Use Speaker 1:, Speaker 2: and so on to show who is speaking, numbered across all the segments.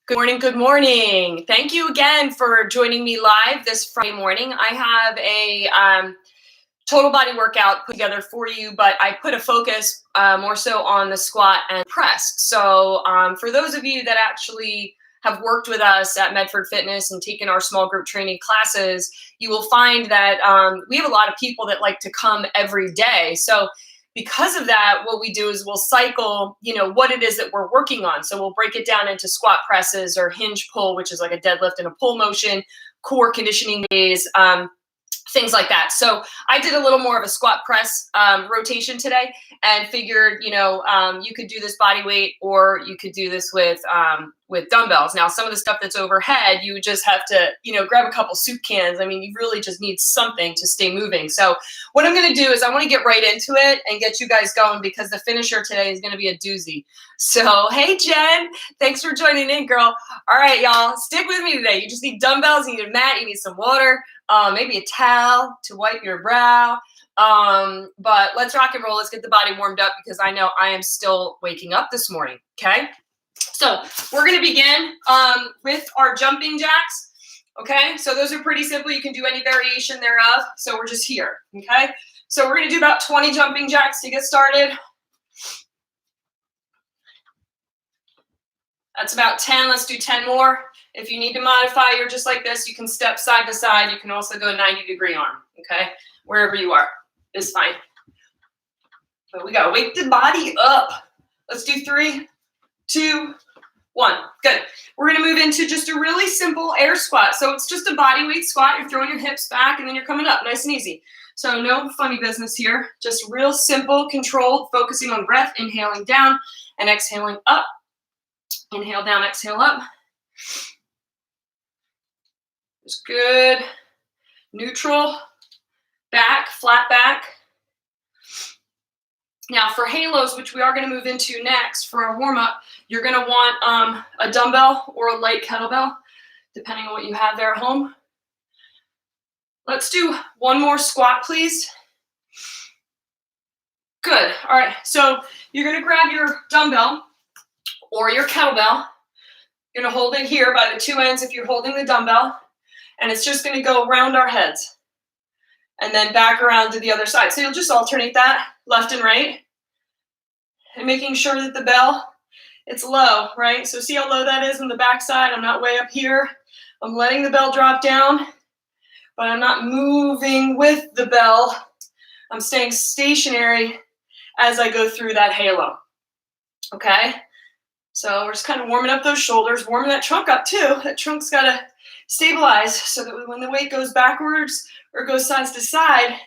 Speaker 1: Good morning, good morning. Thank you again for joining me live this Friday morning. I have a total body workout put together for you, but I put a focus more so on the squat and press. So for those of you that actually have worked with us at Medford Fitness and taken our small group training classes, you will find that we have a lot of people that like to come every day. So because of that, what we do is we'll cycle, what it is that we're working on. So we'll break it down into squat presses or hinge pull, which is like a deadlift and a pull motion, core conditioning days, things like that. So I did a little more of a squat press rotation today and figured, you could do this body weight or you could do this with dumbbells. Now, some of the stuff that's overhead, you would just have to, grab a couple soup cans. I mean, you really just need something to stay moving. So what I'm going to do is I want to get right into it and get you guys going because the finisher today is going to be a doozy. So, hey, Jen, thanks for joining in, girl. All right, y'all, stick with me today. You just need dumbbells, you need a mat, you need some water, maybe a towel to wipe your brow. But let's rock and roll. Let's get the body warmed up because I know I am still waking up this morning, okay? So we're going to begin with our jumping jacks, okay? So those are pretty simple. You can do any variation thereof. So we're just here, okay? So we're going to do about 20 jumping jacks to get started. That's about 10. Let's do 10 more. If you need to modify, you're just like this. You can step side to side. You can also go 90-degree arm, okay? Wherever you are is fine. But we got to wake the body up. Let's do 3, 2, 1. Good. We're going to move into just a really simple air squat. So it's just a body weight squat. You're throwing your hips back and then you're coming up. Nice and easy. So no funny business here. Just real simple, controlled, focusing on breath, inhaling down and exhaling up. Inhale down, exhale up. Just good. Neutral. Back, flat back. Now for halos, which we are going to move into next for our warm-up, you're going to want a dumbbell or a light kettlebell, depending on what you have there at home. Let's do one more squat, please. Good. All right. So you're going to grab your dumbbell or your kettlebell. You're going to hold it here by the two ends if you're holding the dumbbell, and it's just going to go around our heads and then back around to the other side. So you'll just alternate that left and right and making sure that the bell, it's low, right? So see how low that is on the back side? I'm not way up here. I'm letting the bell drop down, but I'm not moving with the bell. I'm staying stationary as I go through that halo, okay? So we're just kind of warming up those shoulders, warming that trunk up too. That trunk's got to stabilize so that when the weight goes backwards or goes side to side,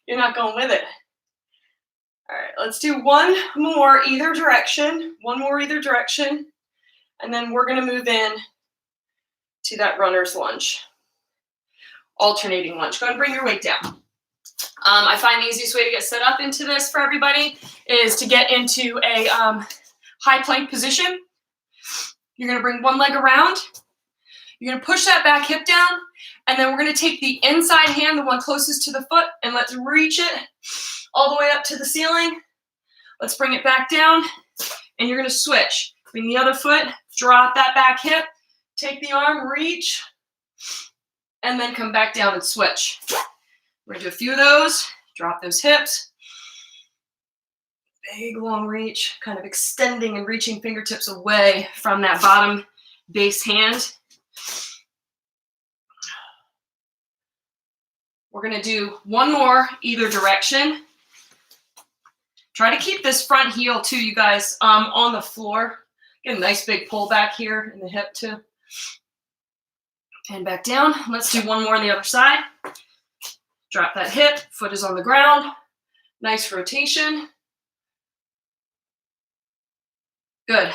Speaker 1: you're not going with it. All right, let's do one more either direction, and then we're going to move in to that runner's lunge, alternating lunge. Go ahead and bring your weight down. I find the easiest way to get set up into this for everybody is to get into a high plank position. You're going to bring one leg around. You're going to push that back hip down, and then we're going to take the inside hand, the one closest to the foot, and let's reach it all the way up to the ceiling. Let's bring it back down, and you're going to switch. Bring the other foot, drop that back hip, take the arm, reach, and then come back down and switch. We're going to do a few of those. Drop those hips. Big long reach, kind of extending and reaching fingertips away from that bottom base hand. We're going to do one more either direction. Try to keep this front heel too, you guys, on the floor. Get a nice big pull back here in the hip too. And back down. Let's do one more on the other side. Drop that hip, foot is on the ground. Nice rotation. Good.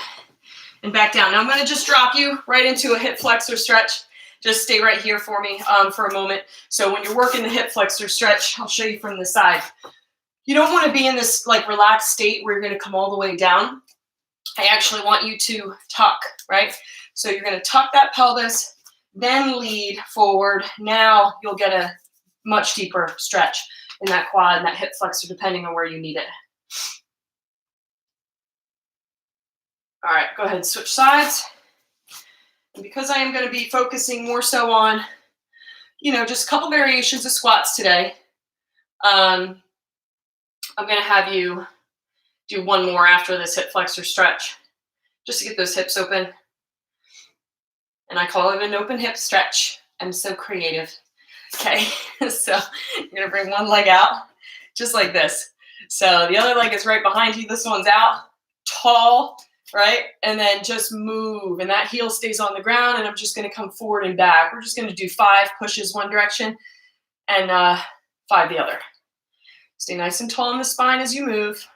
Speaker 1: And back down. Now I'm going to just drop you right into a hip flexor stretch. Just stay right here for me for a moment. So when you're working the hip flexor stretch, I'll show you from the side. You don't want to be in this like relaxed state where you're going to come all the way down. I actually want you to tuck, right? So you're going to tuck that pelvis, then lead forward. Now you'll get a much deeper stretch in that quad and that hip flexor depending on where you need it. All right, go ahead and switch sides. And because I am going to be focusing more so on, just a couple variations of squats today, I'm going to have you do one more after this hip flexor stretch, just to get those hips open. And I call it an open hip stretch. I'm so creative. Okay, so you're going to bring one leg out, just like this. So the other leg is right behind you. This one's out, tall, right? And then just move. And that heel stays on the ground, and I'm just going to come forward and back. We're just going to do 5 pushes one direction and 5 the other. Stay nice and tall in the spine as you move.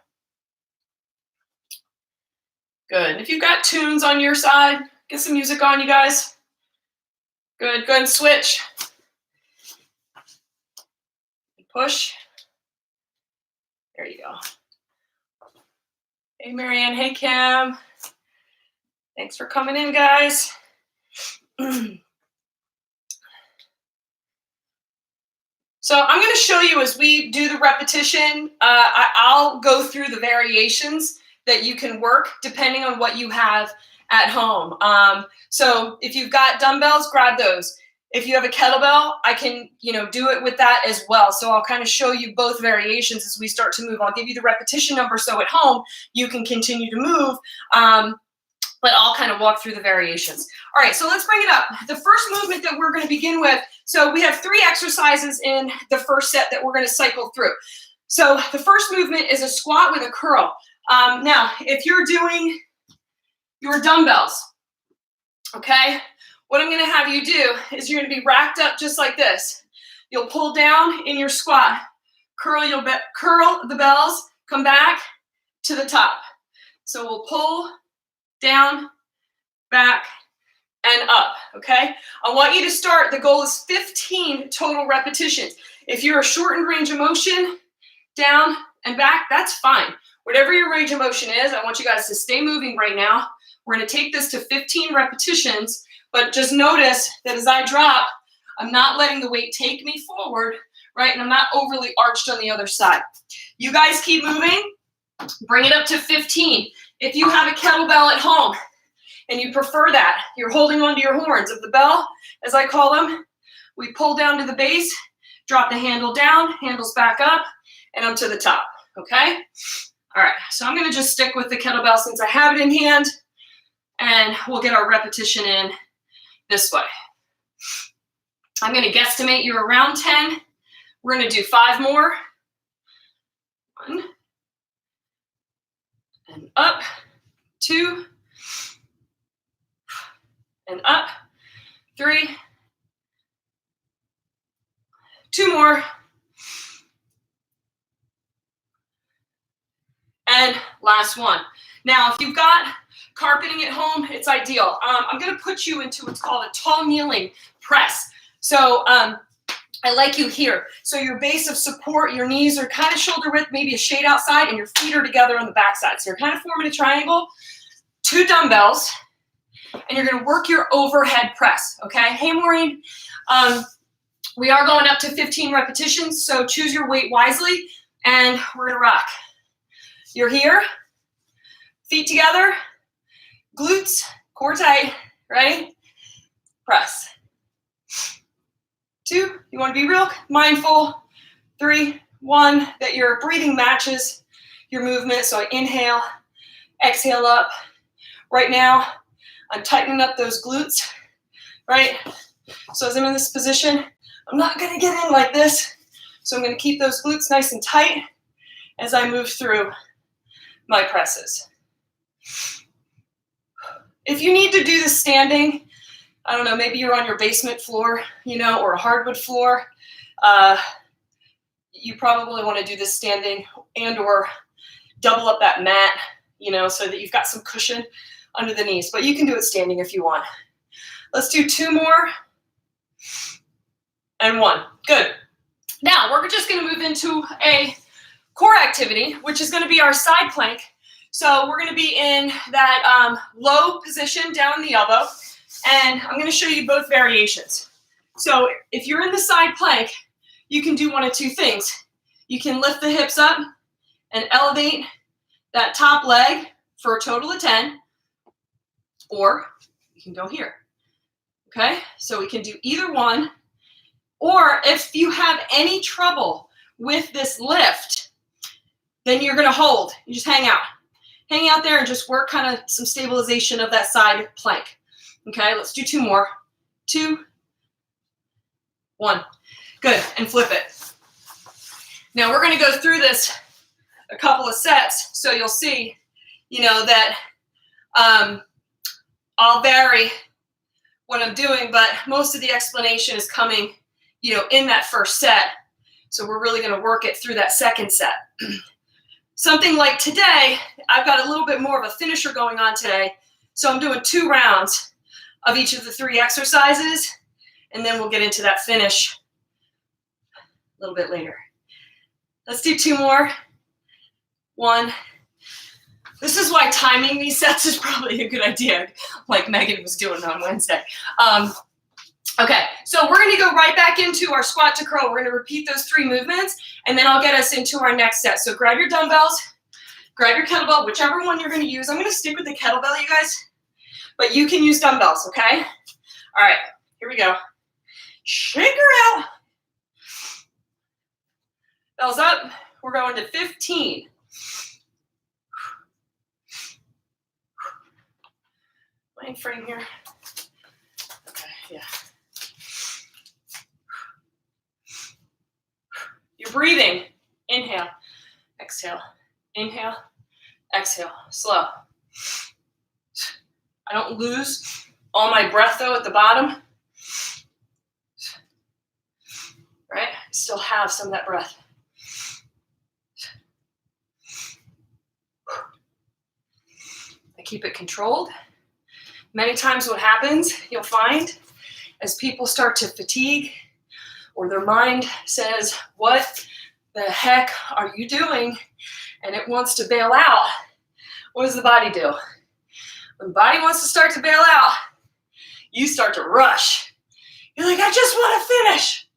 Speaker 1: Good. If you've got tunes on your side, get some music on, you guys. Good. Go ahead and switch. Push. There you go. Hey, Marianne. Hey, Kim. Thanks for coming in, guys. So I'm going to show you as we do the repetition, I'll go through the variations that you can work depending on what you have at home. So if you've got dumbbells, grab those. If you have a kettlebell, I can, do it with that as well. So I'll kind of show you both variations as we start to move. I'll give you the repetition number so at home you can continue to move, but I'll kind of walk through the variations. All right, so let's bring it up. The first movement that we're going to begin with, so we have 3 exercises in the first set that we're going to cycle through. So the first movement is a squat with a curl. Now, if you're doing your dumbbells, okay, what I'm going to have you do is you're going to be racked up just like this. You'll pull down in your squat, curl the bells, come back to the top. So we'll pull down, back, and up, okay? I want you to start, the goal is 15 total repetitions. If you're a shortened range of motion, down and back, that's fine. Whatever your range of motion is, I want you guys to stay moving right now. We're going to take this to 15 repetitions, but just notice that as I drop, I'm not letting the weight take me forward, right? And I'm not overly arched on the other side. You guys keep moving. Bring it up to 15. If you have a kettlebell at home and you prefer that, you're holding onto your horns of the bell, as I call them. We pull down to the base, drop the handle down, handles back up, and I'm to the top, okay? All right, so I'm going to just stick with the kettlebell since I have it in hand, and we'll get our repetition in this way. I'm going to guesstimate you're around 10. We're going to do 5 more. 1. And up. 2. And up. 3. 2 more. And last one. Now, if you've got carpeting at home, it's ideal. I'm going to put you into what's called a tall kneeling press. So I like you here. So your base of support, your knees are kind of shoulder width, maybe a shade outside, and your feet are together on the backside. So you're kind of forming a triangle. 2 dumbbells, and you're going to work your overhead press, okay? Hey, Maureen. We are going up to 15 repetitions, so choose your weight wisely, and we're going to rock. You're here, feet together, glutes, core tight, ready? Press. 2, you want to be real mindful. 3, 1, that your breathing matches your movement. So I inhale, exhale up. Right now, I'm tightening up those glutes, right? So as I'm in this position, I'm not going to get in like this. So I'm going to keep those glutes nice and tight as I move through my presses. If you need to do this standing, I don't know, maybe you're on your basement floor, or a hardwood floor. You probably want to do this standing and or double up that mat, so that you've got some cushion under the knees. But you can do it standing if you want. Let's do 2 more. And 1. Good. Now, we're just going to move into a core activity, which is going to be our side plank. So we're going to be in that low position down the elbow. And I'm going to show you both variations. So if you're in the side plank, you can do one of 2 things. You can lift the hips up and elevate that top leg for a total of 10, or you can go here. Okay, so we can do either one. Or if you have any trouble with this lift, then you're gonna hold. You just hang out. Hang out there and just work kind of some stabilization of that side plank. Okay, let's do 2 more. 2, 1. Good, and flip it. Now we're gonna go through this a couple of sets, so you'll see, that I'll vary what I'm doing, but most of the explanation is coming, in that first set. So we're really gonna work it through that second set. Something like today, I've got a little bit more of a finisher going on today. So I'm doing 2 rounds of each of the 3 exercises, and then we'll get into that finish a little bit later. Let's do 2 more. 1. This is why timing these sets is probably a good idea, like Megan was doing on Wednesday. Okay, so we're gonna go right back into our squat to curl. We're gonna repeat those 3 movements, and then I'll get us into our next set. So grab your dumbbells, grab your kettlebell, whichever one you're gonna use. I'm gonna stick with the kettlebell, you guys, but you can use dumbbells, okay? All right, here we go. Shake her out. Bells up. We're going to 15. Mind frame here. Okay, yeah. You're breathing. Inhale, exhale, inhale, exhale, slow. I don't lose all my breath though at the bottom. Right? I still have some of that breath. I keep it controlled. Many times what happens, you'll find, as people start to fatigue or their mind says, what the heck are you doing? And it wants to bail out. What does the body do? When the body wants to start to bail out, you start to rush. You're like, I just want to finish.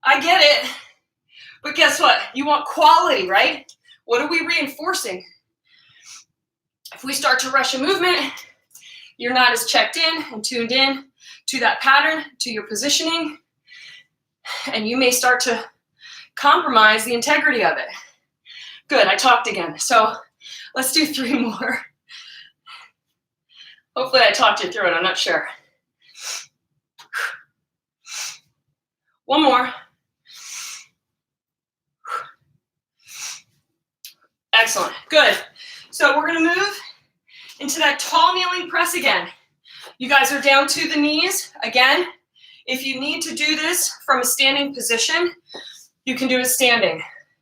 Speaker 1: I get it. But guess what? You want quality, right? What are we reinforcing? If we start to rush a movement, you're not as checked in and tuned in to that pattern, to your positioning, and you may start to compromise the integrity of it. Good, I talked again. So let's do 3 more. Hopefully I talked you through it, I'm not sure. 1 more. Excellent, good. So we're gonna move into that tall kneeling press again. You guys are down to the knees. Again, if you need to do this from a standing position, you can do it standing.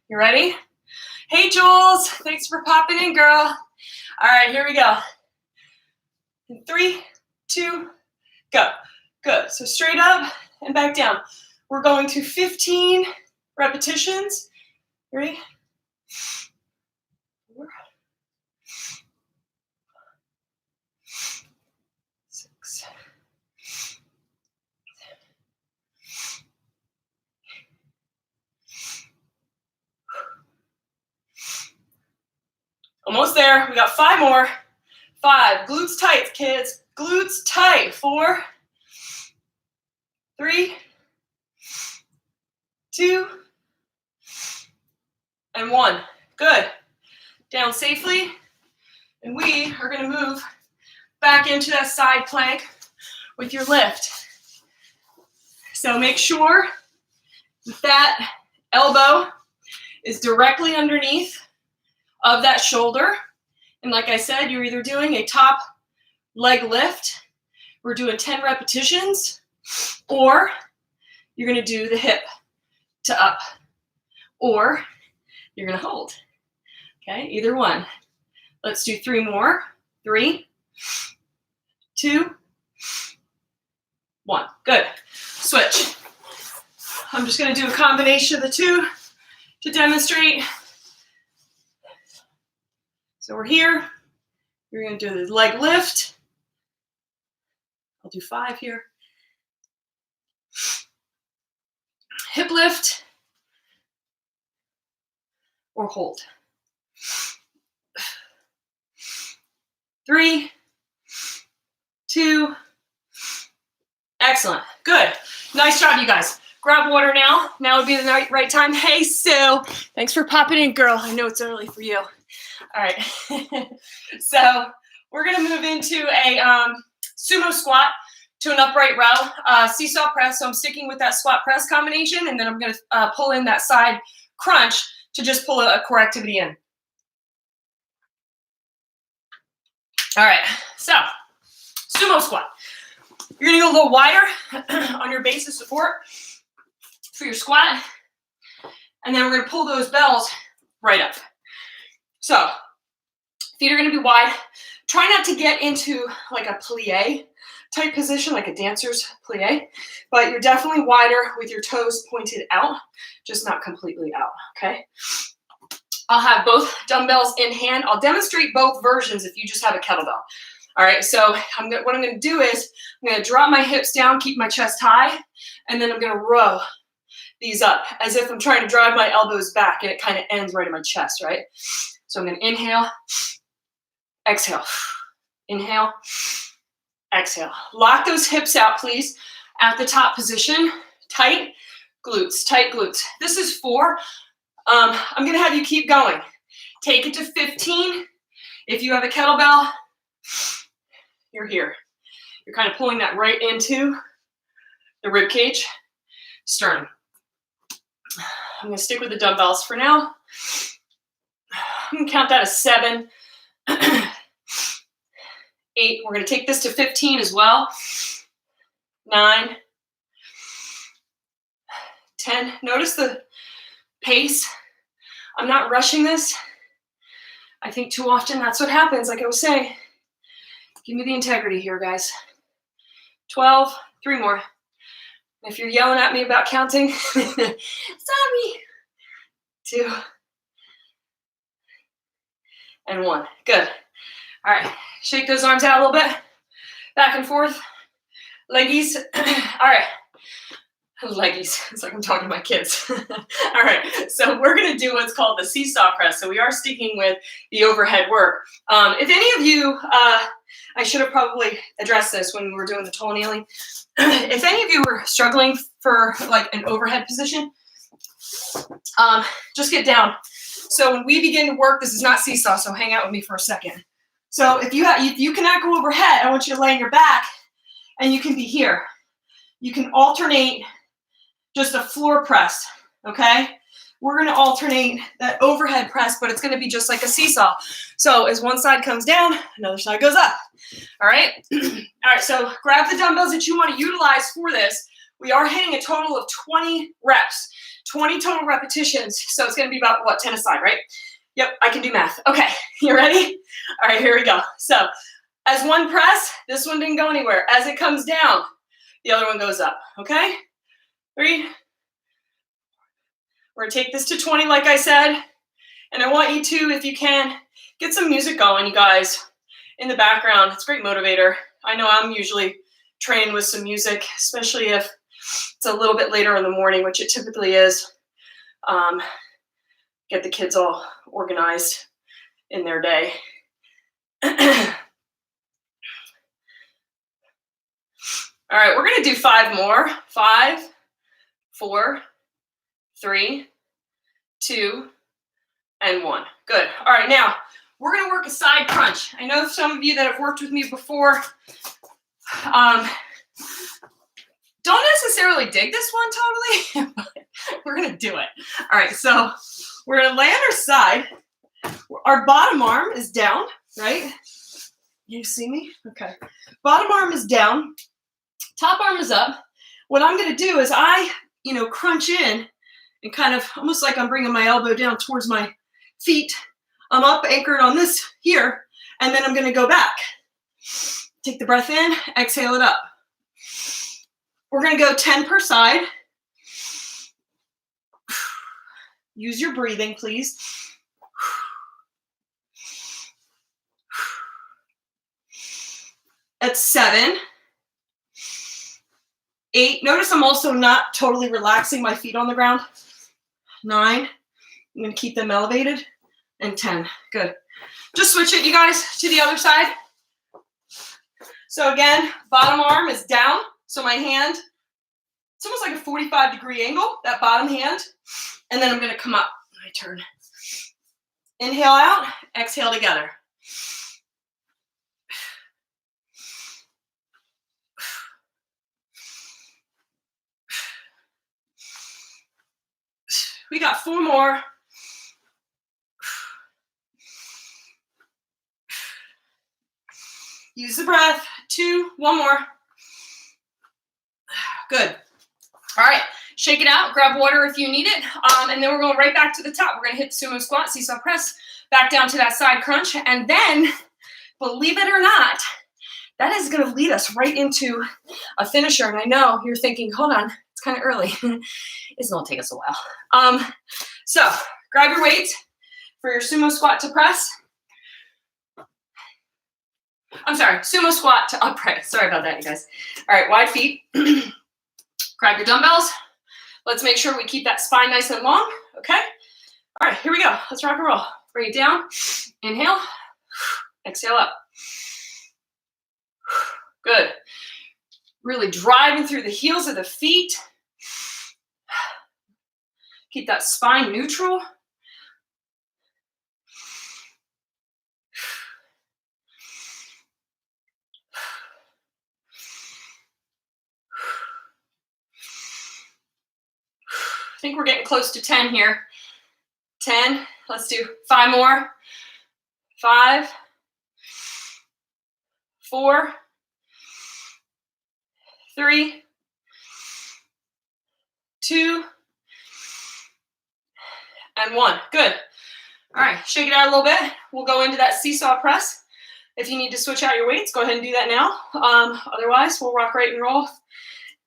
Speaker 1: You ready? Hey, Jules, thanks for popping in, girl. All right, here we go. In 3, 2, go. Good, so straight up and back down. We're going to 15 repetitions. 3, 4, 6, almost there. We got 5 more. 5. Glutes tight, kids. Glutes tight. 4, 3, 2, and 1. Good. Down safely. And we are going to move back into that side plank with your lift. So make sure that elbow is directly underneath of that shoulder. And like I said, you're either doing a top leg lift, we're doing 10 repetitions, or you're going to do the hip to up, or you're going to hold. Okay, either one. Let's do 3 more. 3, 2, 1. Good. Switch. I'm just going to do a combination of the 2 to demonstrate. So we're here. We're going to do the leg lift. I'll do 5 here. Hip lift or hold. 3, 2, Excellent. Good. Nice job, you guys. Grab water now. Now would be the right time. Hey, Sue. Thanks for popping in, girl. I know it's early for you. All right. So we're going to move into a sumo squat to an upright row, seesaw press. So I'm sticking with that squat press combination, and then I'm going to pull in that side crunch to just pull a core activity in. All right. So sumo squat. You're going to go a little wider on your base of support for your squat. And then we're going to pull those bells right up. So feet are going to be wide. Try not to get into like a plie type position, like a dancer's plie, but you're definitely wider with your toes pointed out, just not completely out, okay? I'll have both dumbbells in hand. I'll demonstrate both versions if you just have a kettlebell. All right, so what I'm going to do is I'm going to drop my hips down, keep my chest high, and then I'm going to row these up as if I'm trying to drive my elbows back, and it kind of ends right in my chest, right? So I'm going to inhale, exhale, inhale, exhale. Lock those hips out, please, at the top position. Tight glutes, tight glutes. This is 4. I'm going to have you keep going. Take it to 15. If you have a kettlebell, you're here. You're kind of pulling that right into the rib cage, sternum. I'm going to stick with the dumbbells for now. I'm going to count that as 7, 8. We're going to take this to 15 as well. 9, 10. Notice the pace. I'm not rushing this. I think too often that's what happens, like I was saying. Give me the integrity here, guys. 12, 3 more. If you're yelling at me about counting, sorry. 2, and 1. Good. All right, shake those arms out a little bit. Back and forth. Leggies. All right. Leggies. It's like I'm talking to my kids. All right, so we're going to do what's called the seesaw press. So we are sticking with the overhead work. If any of you, I should have probably addressed this when we were doing the toe kneeling. If any of you were struggling for like an overhead position, just get down. So when we begin to work, this is not seesaw, so hang out with me for a second. So if you cannot go overhead, I want you to lay on your back, and you can be here. You can alternate just a floor press, okay? We're going to alternate that overhead press, but it's going to be just like a seesaw. So as one side comes down, another side goes up, all right? All right, so grab the dumbbells that you want to utilize for this. We are hitting a total of 20 reps, 20 total repetitions. So it's going to be about, 10 a side, right? Yep, I can do math. Okay, you ready? All right, here we go. So as one press, this one didn't go anywhere. As it comes down, the other one goes up, okay? 3. We're going to take this to 20, like I said. And I want you to, if you can, get some music going, you guys, in the background. It's a great motivator. I know I'm usually trained with some music, especially if it's a little bit later in the morning, which it typically is. Get the kids all organized in their day. All right, we're going to do 5 more. 5, 4, 3, 2, and 1. Good. All right, now we're going to work a side crunch. I know some of you that have worked with me before don't necessarily dig this one totally, but we're going to do it. All right, so we're going to lay on our side. Our bottom arm is down, right? You see me? Okay. Bottom arm is down. Top arm is up. What I'm going to do is I, crunch in and kind of almost like I'm bringing my elbow down towards my feet. I'm up anchored on this here, and then I'm going to go back. Take the breath in, exhale it up. We're going to go 10 per side. Use your breathing, please. At 7, 8. Notice I'm also not totally relaxing my feet on the ground. 9. I'm going to keep them elevated. And 10. Good. Just switch it, you guys, to the other side. So again, bottom arm is down. So my hand, it's almost like a 45-degree angle, that bottom hand. And then I'm going to come up. I turn. Inhale out, exhale together. We got 4 more. Use the breath. 2, 1 more. Good. All right, shake it out. Grab water if you need it. And then we're going right back to the top. We're going to hit sumo squat, seesaw press, back down to that side crunch. And then, believe it or not, that is going to lead us right into a finisher. And I know you're thinking, hold on, it's kind of early. It's going to take us a while. So grab your weights for your sumo squat to press. I'm sorry, sumo squat to upright. Sorry about that, you guys. All right, wide feet. Grab your dumbbells. Let's make sure we keep that spine nice and long, okay? All right, here we go. Let's rock and roll. Bring it down. Inhale. Exhale up. Good. Really driving through the heels of the feet. Keep that spine neutral. I think we're getting close to 10 here. 10. Let's do 5 more. 5, 4, 3, 2, and 1. Good. All right, shake it out a little bit. We'll go into that seesaw press. If you need to switch out your weights, go ahead and do that now. Otherwise, we'll rock right and roll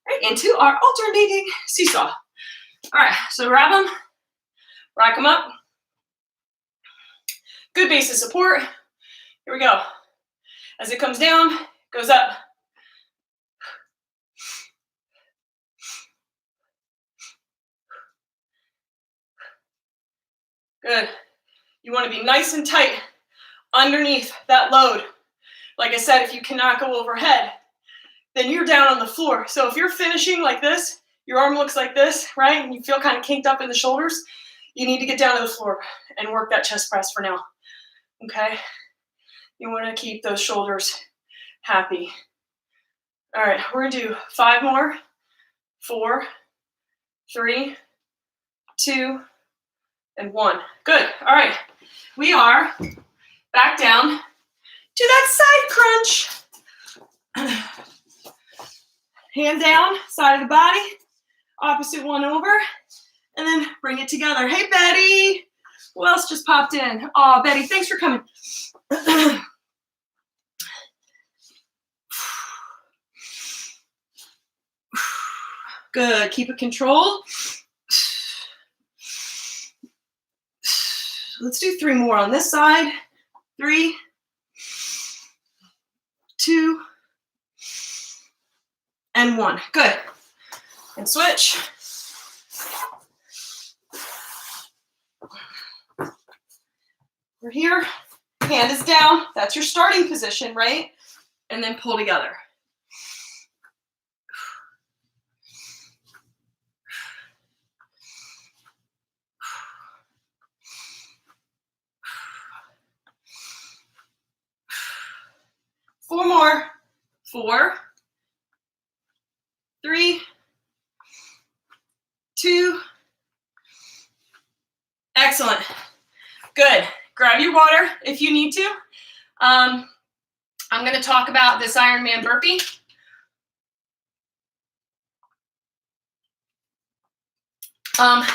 Speaker 1: right into our alternating seesaw. All right, so grab them, rack them up. Good base of support. Here we go. As it comes down, goes up. Good. You want to be nice and tight underneath that load. Like I said, if you cannot go overhead, then you're down on the floor. So if you're finishing like this, your arm looks like this, right? And you feel kind of kinked up in the shoulders, you need to get down to the floor and work that chest press for now, okay? You want to keep those shoulders happy. All right, we're going to do 5 more. 4, 3, 2, and 1. Good. All right. We are back down to that side crunch. Hand down, side of the body, opposite one over, and then bring it together. Hey, Betty. Who else just popped in? Oh, Betty, thanks for coming. Good. Keep it controlled. Let's do 3 more on this side. 3, 2, and 1. Good. And switch. We're here. Hand is down. That's your starting position, right? And then pull together. Four more. 4, 3, 2. Excellent. Good. Grab your water if you need to. I'm going to talk about this Ironman burpee. And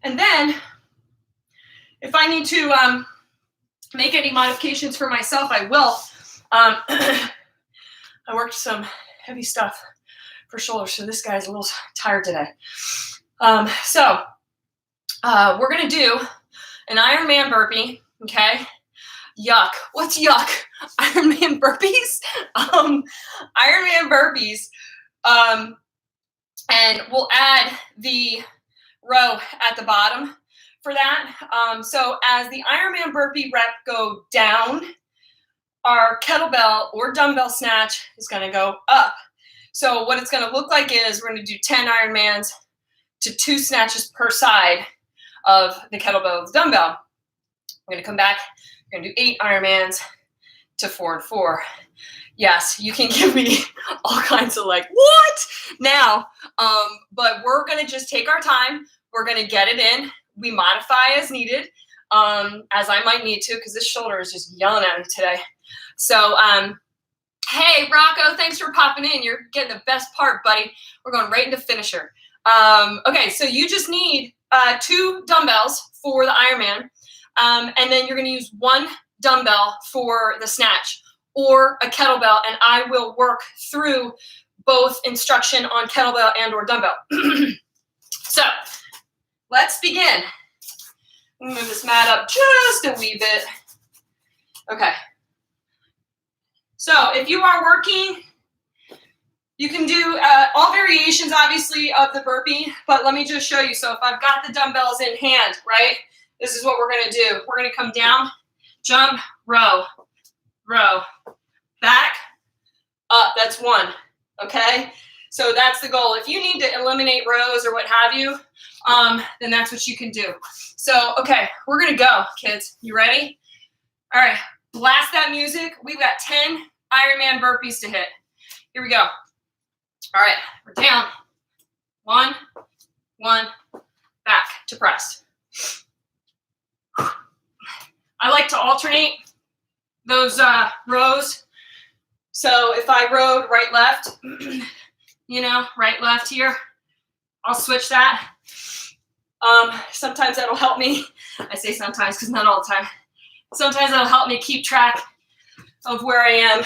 Speaker 1: then, if I need to make any modifications for myself, I will. I worked some heavy stuff for shoulders, so this guy's a little tired today. So we're going to do an Ironman burpee, okay? Yuck. What's yuck? Ironman burpees? Ironman burpees. And we'll add the row at the bottom for that. So as the Ironman burpee rep go down, our kettlebell or dumbbell snatch is going to go up. So what it's going to look like is we're going to do 10 Ironmans to 2 snatches per side of the kettlebell with the dumbbell. We're going to come back. We're going to do 8 Ironmans to 4 and 4. Yes, you can give me all kinds of like, what? Now, but we're going to just take our time. We're going to get it in. We modify as needed, as I might need to, because this shoulder is just yelling at me today. So, hey, Rocco, thanks for popping in. You're getting the best part, buddy. We're going right into finisher. Okay, so you just need 2 dumbbells for the Ironman, and then you're going to use 1 dumbbell for the snatch or a kettlebell, and I will work through both instruction on kettlebell and or dumbbell. So let's begin. I'm gonna move this mat up just a wee bit. Okay. So if you are working, you can do all variations, obviously, of the burpee, but let me just show you. So if I've got the dumbbells in hand, right, this is what we're gonna do. We're gonna come down, jump, row, row, back, up. That's 1, okay? So that's the goal. If you need to eliminate rows or what have you, then that's what you can do. So, okay, we're going to go, kids. You ready? All right, blast that music. We've got 10 Ironman burpees to hit. Here we go. All right, we're down. 1, 1, back to press. I like to alternate those rows. So if I rode right, left, you know, right, left here, I'll switch that. Sometimes that'll help me. I say sometimes because not all the time. Sometimes that'll help me keep track of where I am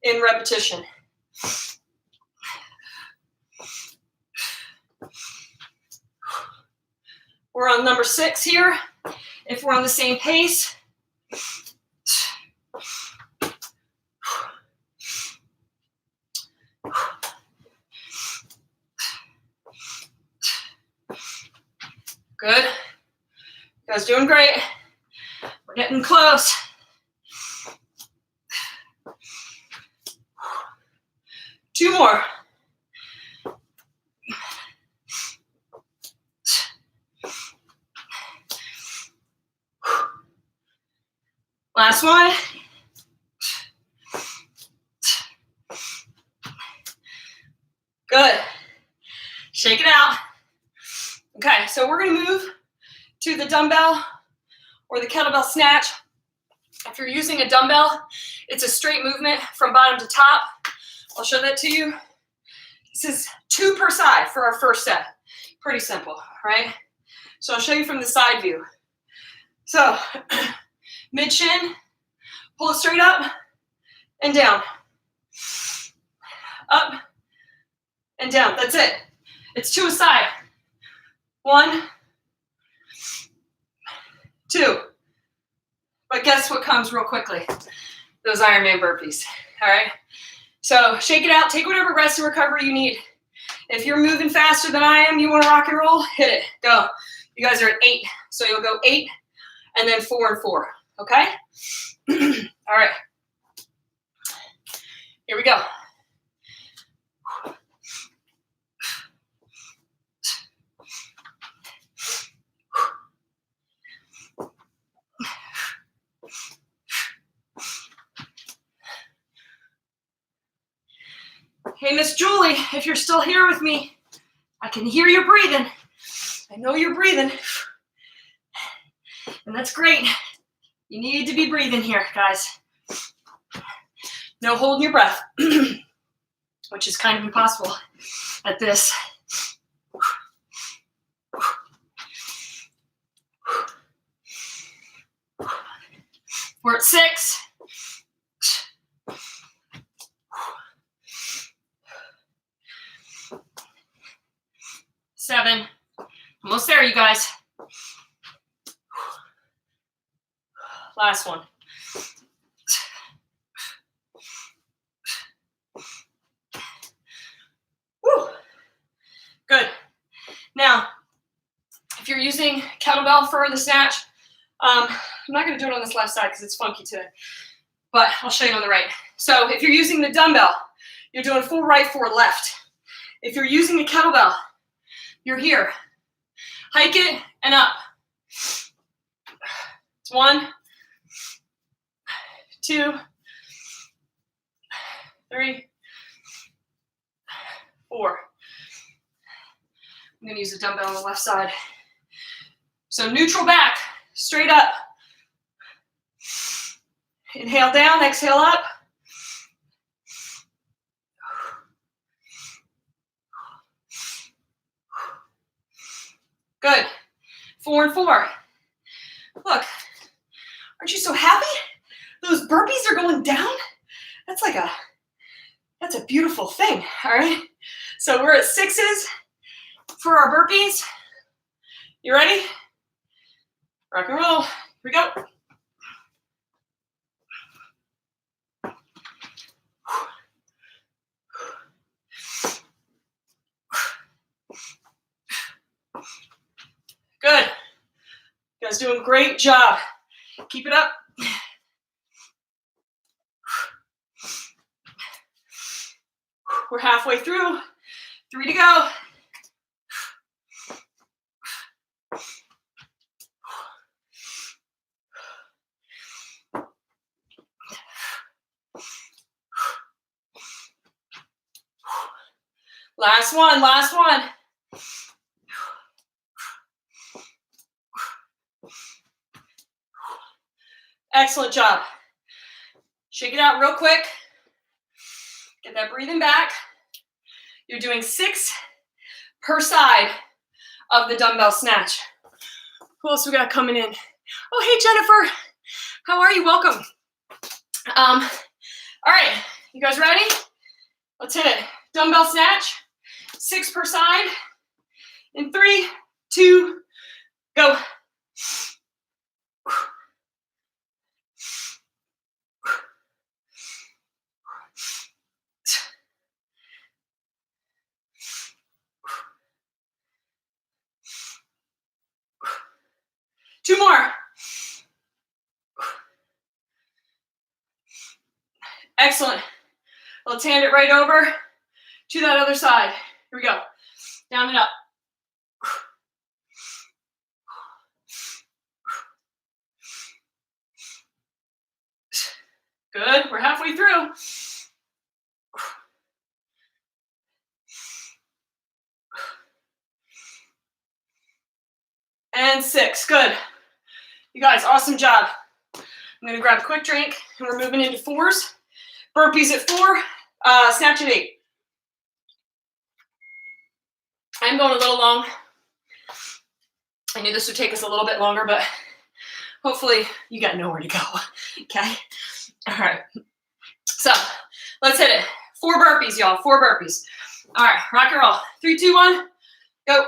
Speaker 1: in repetition. We're on number 6 here. If we're on the same pace. Good. You guys doing great. We're getting close. Two more. Last one. Good. Shake it out. Okay, so we're going to move to the dumbbell or the kettlebell snatch. If you're using a dumbbell, it's a straight movement from bottom to top. I'll show that to you. This is 2 per side for our first set. Pretty simple, right? So I'll show you from the side view. So mid shin, pull it straight up and down. Up and down. That's it. It's 2 a side. 1, 2. But guess what comes real quickly? Those Ironman burpees. All right. So shake it out. Take whatever rest and recovery you need. If you're moving faster than I am, you want to rock and roll, hit it. Go. You guys are at 8. So you'll go 8 and then 4 and 4. Okay? All right. Here we go. Hey, Miss Julie, if you're still here with me, I can hear you breathing. I know you're breathing. And that's great. You need to be breathing here, guys. No holding your breath, which is kind of impossible at this. We're at 6. 7. Almost there, you guys. Last one. Woo. Good. Now, if you're using kettlebell for the snatch, I'm not going to do it on this left side because it's funky today, but I'll show you on the right. So if you're using the dumbbell, You're doing 4 right, 4 left. If you're using a kettlebell, you're here. Hike it and up. It's 1, 2, 3, 4. I'm going to use a dumbbell on the left side. So neutral back, straight up. Inhale down, exhale up. Good. 4 and 4. Look, aren't you so happy? Those burpees are going down. That's a beautiful thing, all right? So we're at 6s for our burpees. You ready? Rock and roll. Here we go. Good. You guys doing a great job. Keep it up. We're halfway through. 3 to go. Last one, last one. Excellent job. Shake it out real quick. Get that breathing back. You're doing 6 per side of the dumbbell snatch. Who else we got coming in? Oh, hey, Jennifer. How are you? Welcome. All right, you guys ready? Let's hit it. Dumbbell snatch, 6 per side. In 3, 2, go. Two more. Excellent. Let's hand it right over to that other side. Here we go. Down and up. Good. We're halfway through. And 6. Good. You guys, awesome job. I'm going to grab a quick drink, and we're moving into 4s. Burpees at 4, snatch at 8. I'm going a little long. I knew this would take us a little bit longer, but hopefully you got nowhere to go, okay? All right, so let's hit it. 4 burpees, y'all, 4 burpees. All right, rock and roll. 3, 2, 1, go.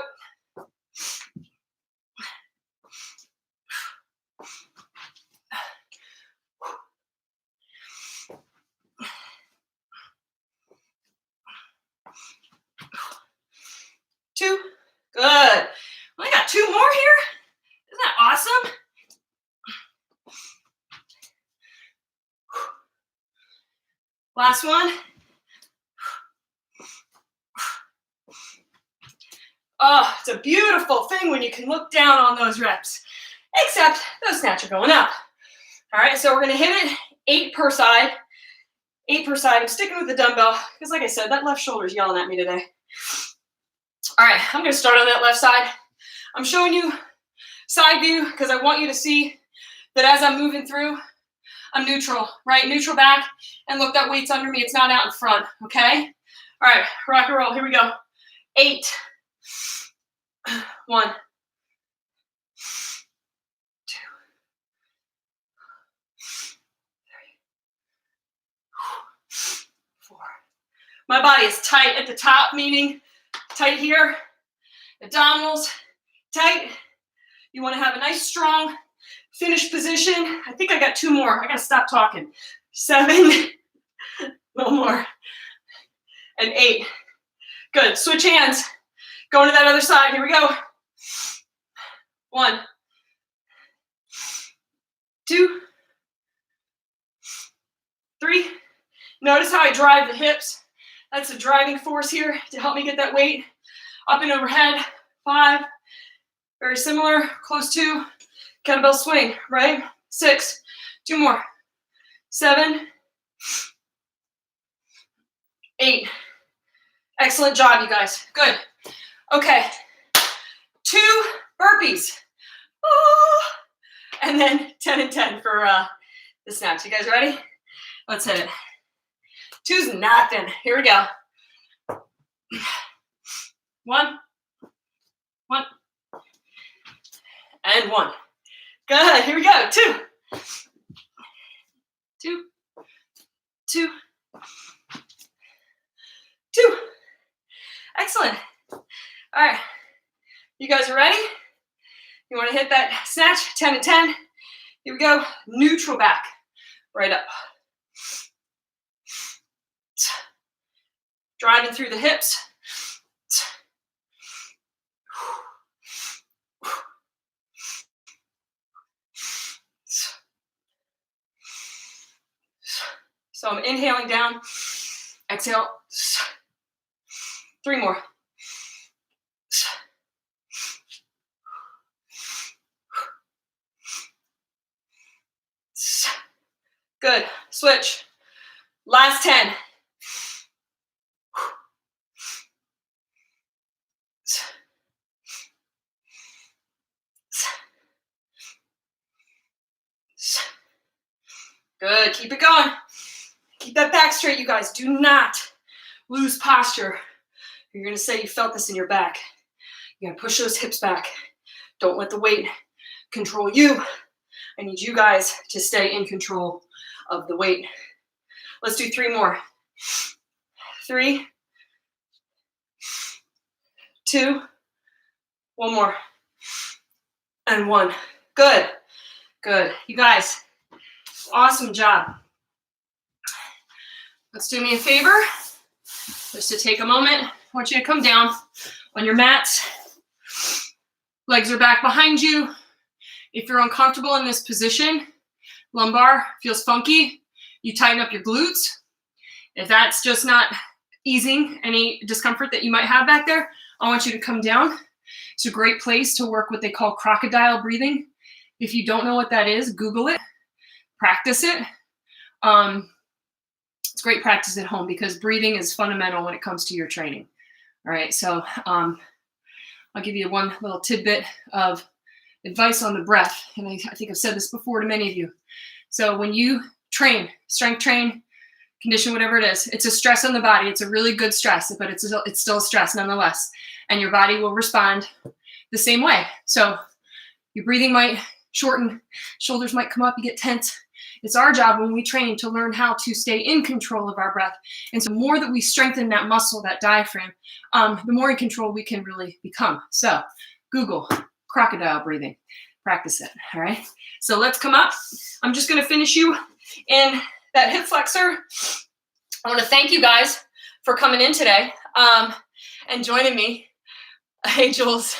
Speaker 1: Two. Good. We got 2 more here. Isn't that awesome? Last one. Oh, it's a beautiful thing when you can look down on those reps. Except those snatch are going up. All right, so we're going to hit it 8 per side. 8 per side. I'm sticking with the dumbbell because, like I said, that left shoulder's yelling at me today. All right, I'm going to start on that left side. I'm showing you side view because I want you to see that as I'm moving through, I'm neutral, right? Neutral back, and look, that weight's under me. It's not out in front, okay? All right, rock and roll. Here we go. 8. 1. 2. 3. 4. My body is tight at the top, meaning tight here. Abdominals, tight. You want to have a nice, strong finish position. I think I got 2 more. I got to stop talking. 7. A little more. And 8. Good. Switch hands. Going to that other side. Here we go. 1. 2. 3. Notice how I drive the hips That's a driving force here to help me get that weight up and overhead. 5, very similar, close to kettlebell swing, right? 6, 2 more. 7, 8. Excellent job, you guys. Good. Okay. 2 burpees. Oh. And then 10 and 10 for the snatch. You guys ready? Let's hit it. 2's nothing. Here we go. 1, 1, and 1. Good. Here we go. 2, 2, 2, 2. Excellent. All right. You guys are ready? You want to hit that snatch? 10 and 10. Here we go. Neutral back. Right up. Driving through the hips. So I'm inhaling down. Exhale. 3 more. Good. Switch. Last 10. Good. Keep it going. Keep that back straight, you guys. Do not lose posture. You're going to say you felt this in your back. You got to push those hips back. Don't let the weight control you. I need you guys to stay in control of the weight. Let's do 3 more. 3, 2, 1 more, and 1. Good. Good. You guys, awesome job. Let's do me a favor, just to take a moment. I want you to come down on your mats. Legs are back behind you. If you're uncomfortable in this position, lumbar feels funky, you tighten up your glutes. If that's just not easing any discomfort that you might have back there, I want you to come down. It's a great place to work what they call crocodile breathing. If you don't know what that is, Google it, practice it. It's great practice at home because breathing is fundamental when it comes to your training. All right, so I'll give you one little tidbit of advice on the breath. And I think I've said this before to many of you. So when you train, strength train, condition, whatever it is, it's a stress on the body. It's a really good stress, but it's still a stress nonetheless. And your body will respond the same way. So your breathing might shorten, shoulders might come up, you get tense. It's our job when we train to learn how to stay in control of our breath. And so the more that we strengthen that muscle, that diaphragm, the more in control we can really become. So Google crocodile breathing. Practice it, all right? So let's come up. I'm just going to finish you in that hip flexor. I want to thank you guys for coming in today and joining me. Hey, Jules.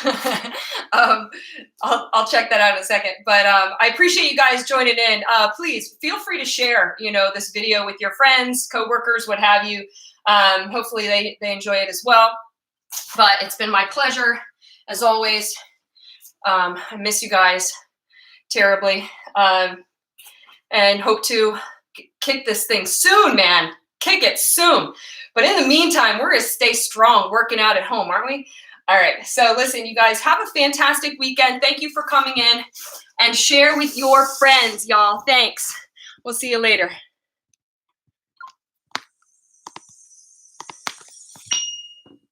Speaker 1: I'll check that out in a second. But I appreciate you guys joining in. Please feel free to share, this video with your friends, coworkers, what have you. Hopefully they enjoy it as well. But it's been my pleasure, as always. I miss you guys terribly. And hope to kick this thing soon, man. Kick it soon. But in the meantime, we're going to stay strong working out at home, aren't we? All right. So listen, you guys, have a fantastic weekend. Thank you for coming in and share with your friends, y'all. Thanks. We'll see you later.